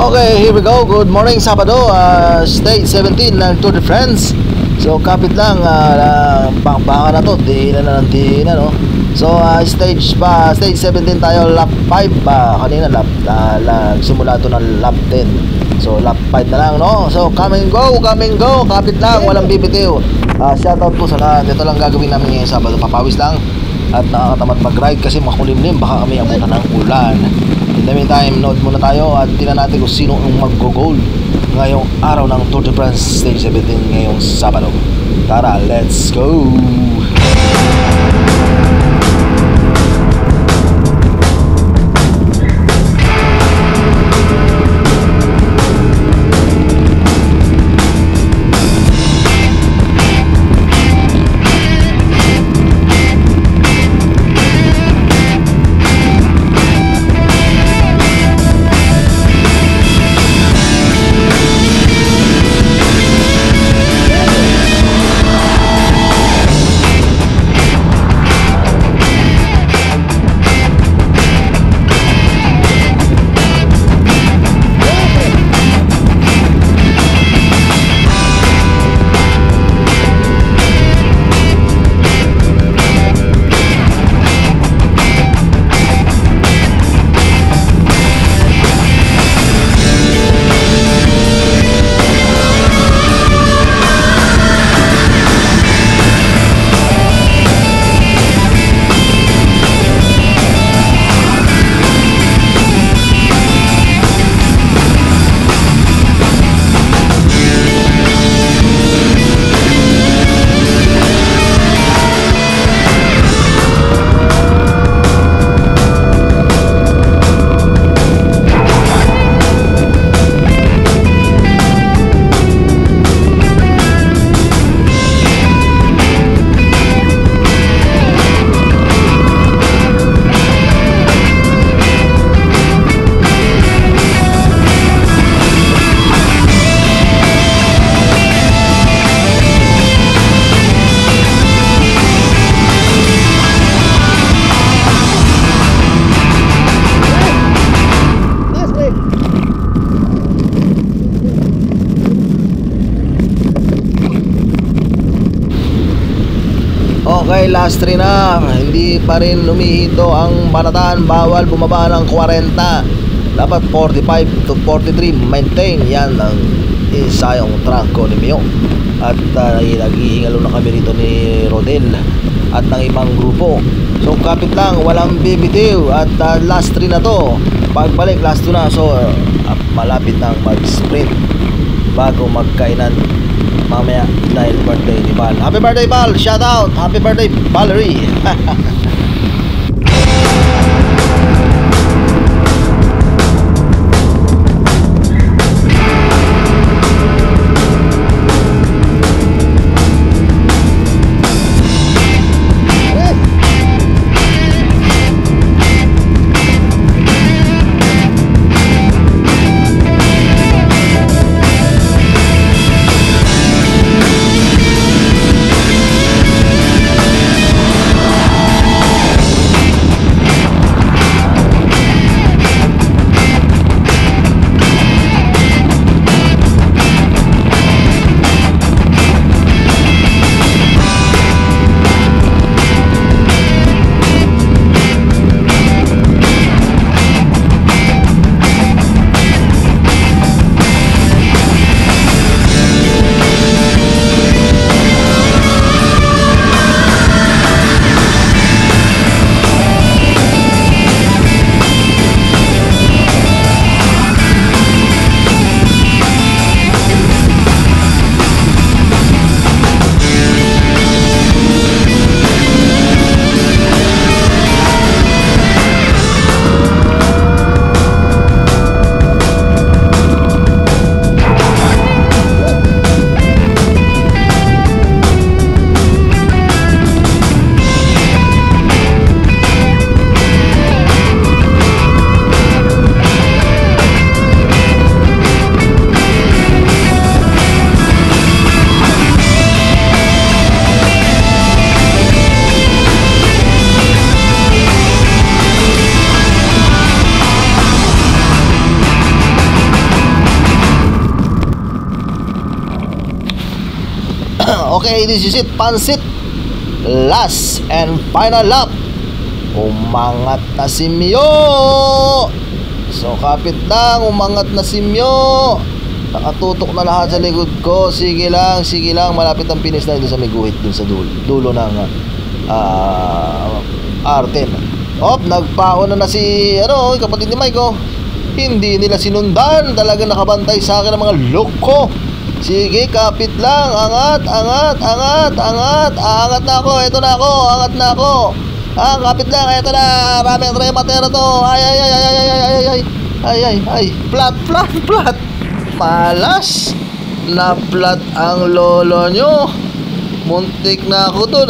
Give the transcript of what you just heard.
Okay, here we go. Good morning, Sabado, Stage 17 ng Tour de France. So, kapit lang, baka na to, diinan na ng diinan, no? So, stage 17 tayo, lap 5 kanina, simula to ng lap 10. So, lap 5 na lang, no? So, come and go, kapit lang, walang bibitiw. Shoutout po sa lahat. Ito lang gagawin namin ngayong Sabado, papawis lang. At nakakatamad mag-ride kasi makulimlim, baka kami abutan ng ulan. In the meantime, nood muna tayo at tingnan natin kung sino ang mag-gold ngayong araw ng Tour de France Stage 17 ngayong Sabado. Tara, let's go! Okay, last 3 na. Hindi pa rin humihinto ang banataan. Bawal bumaba ng 40. Dapat 45 to 43 maintain. Yan ang isayong trangko ni Mio. At naghihingalo na kami rito ni Rodel at ng ibang grupo. So kapit lang, walang bibitiw. At last 3 na to. Pagbalik, last 2 na. So malapit nang mag-sprint bago magkainan mamaya dahil birthday ni Val. Happy birthday, Val! Shout out! Happy birthday, Valerie! Okay, this is it. Pansit. Last and final lap. Umangat na si Mio. So kapit lang, umangat na si Mio. Nakatutok na lahat sa likod ko. Sige lang, malapit ang finish na doon sa may guhit, doon sa dulo ng R10. Nagpauna na si kapatid ni Mike. Hindi nila sinundan. Talagang nakabantay sa akin ang mga loko. Sige, kapit lang. Angat na ako. Ito na ako, angat na ako. Kapit lang, ito na. Raming rematero to. Ay. Plat. Malas. Na plat ang lolo nyo. Muntik na ako dun